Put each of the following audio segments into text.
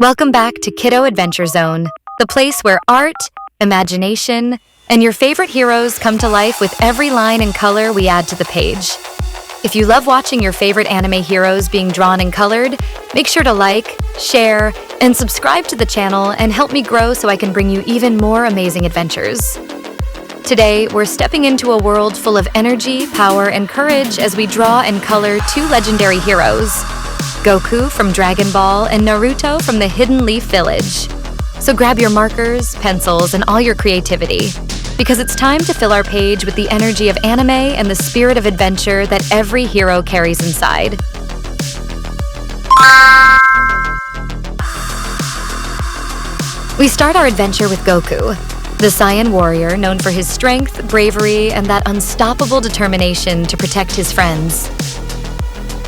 Welcome back to Kiddo Adventure Zone, the place where art, imagination, and your favorite heroes come to life with every line and color we add to the page. If you love watching your favorite anime heroes being drawn and colored, make sure to like, share, and subscribe to the channel and help me grow so I can bring you even more amazing adventures. Today, we're stepping into a world full of energy, power, and courage as we draw and color two legendary heroes, Goku from Dragon Ball and Naruto from the Hidden Leaf Village. So grab your markers, pencils, and all your creativity, because it's time to fill our page with the energy of anime and the spirit of adventure that every hero carries inside. We start our adventure with Goku, the Saiyan warrior known for his strength, bravery, and that unstoppable determination to protect his friends.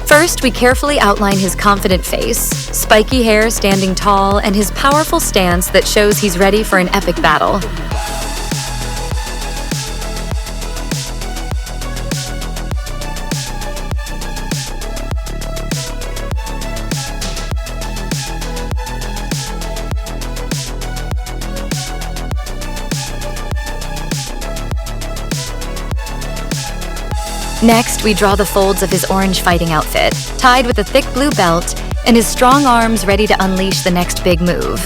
First, we carefully outline his confident face, spiky hair standing tall, and his powerful stance that shows he's ready for an epic battle. Next, we draw the folds of his orange fighting outfit, tied with a thick blue belt, and his strong arms ready to unleash the next big move.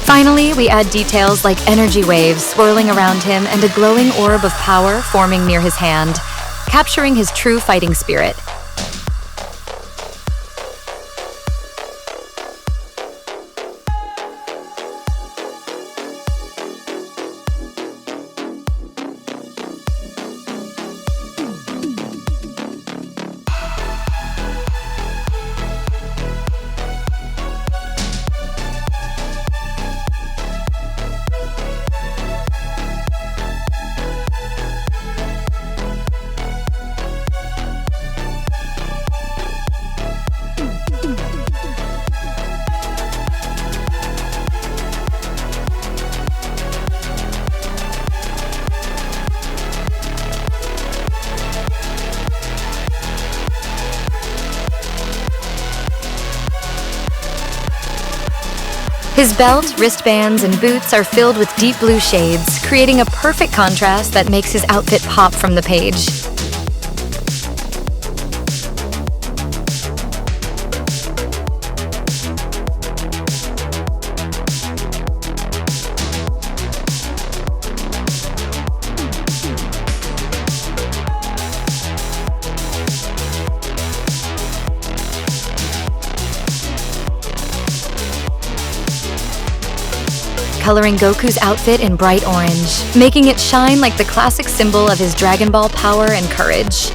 Finally, we add details like energy waves swirling around him and a glowing orb of power forming near his hand, capturing his true fighting spirit. His belt, wristbands, and boots are filled with deep blue shades, creating a perfect contrast that makes his outfit pop from the page. Coloring Goku's outfit in bright orange, making it shine like the classic symbol of his Dragon Ball power and courage.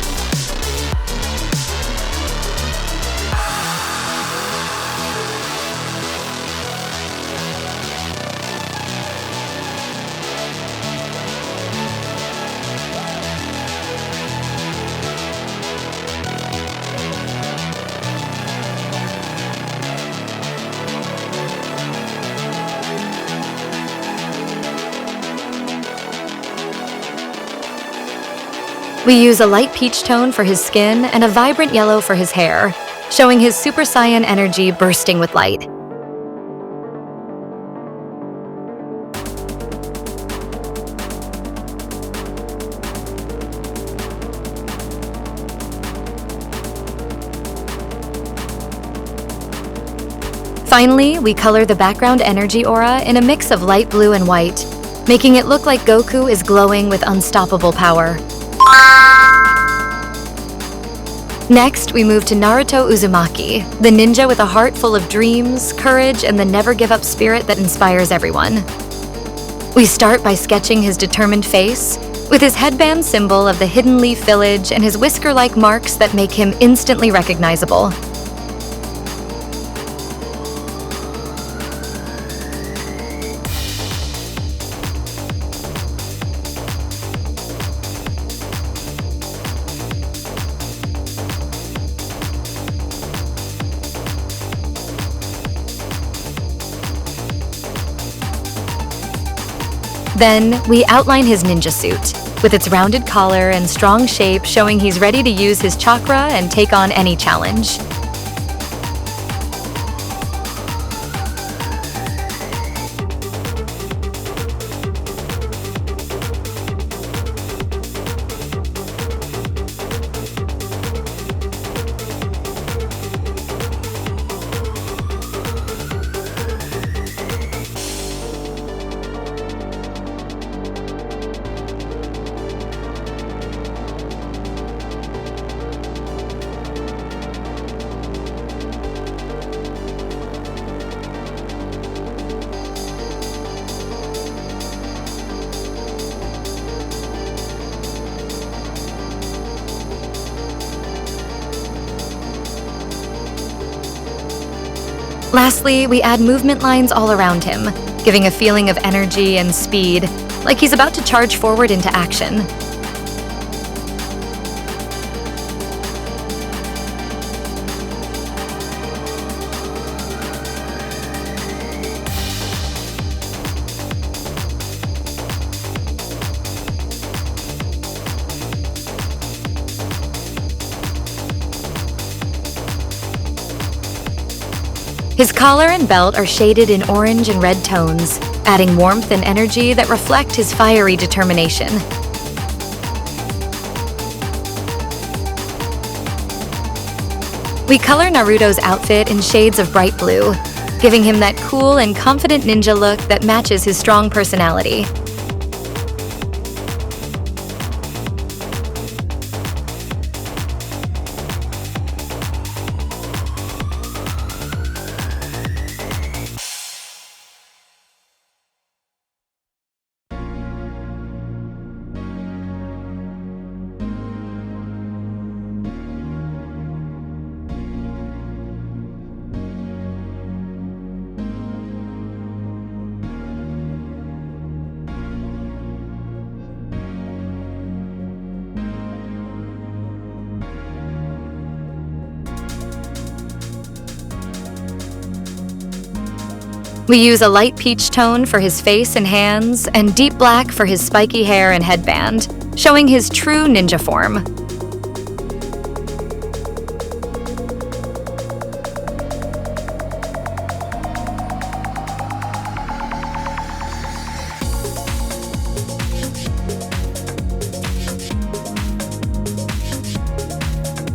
We use a light peach tone for his skin and a vibrant yellow for his hair, showing his Super Saiyan energy bursting with light. Finally, we color the background energy aura in a mix of light blue and white, making it look like Goku is glowing with unstoppable power. Next, we move to Naruto Uzumaki, the ninja with a heart full of dreams, courage, and the never-give-up spirit that inspires everyone. We start by sketching his determined face, with his headband symbol of the Hidden Leaf Village and his whisker-like marks that make him instantly recognizable. Then, we outline his ninja suit, with its rounded collar and strong shape showing he's ready to use his chakra and take on any challenge. Lastly, we add movement lines all around him, giving a feeling of energy and speed, like he's about to charge forward into action. His collar and belt are shaded in orange and red tones, adding warmth and energy that reflect his fiery determination. We color Naruto's outfit in shades of bright blue, giving him that cool and confident ninja look that matches his strong personality. We use a light peach tone for his face and hands, and deep black for his spiky hair and headband, showing his true ninja form.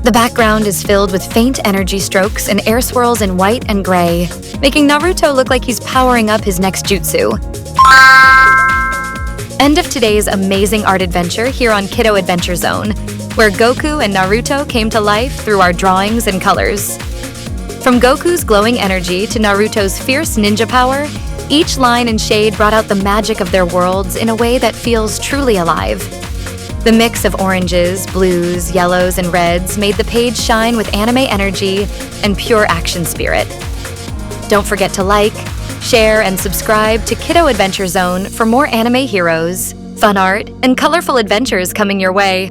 The background is filled with faint energy strokes and air swirls in white and gray, making Naruto look like he's powering up his next jutsu. End of today's amazing art adventure here on Kiddo Adventure Zone, where Goku and Naruto came to life through our drawings and colors. From Goku's glowing energy to Naruto's fierce ninja power, each line and shade brought out the magic of their worlds in a way that feels truly alive. The mix of oranges, blues, yellows, and reds made the page shine with anime energy and pure action spirit. Don't forget to like, share, and subscribe to Kiddo Adventure Zone for more anime heroes, fun art, and colorful adventures coming your way.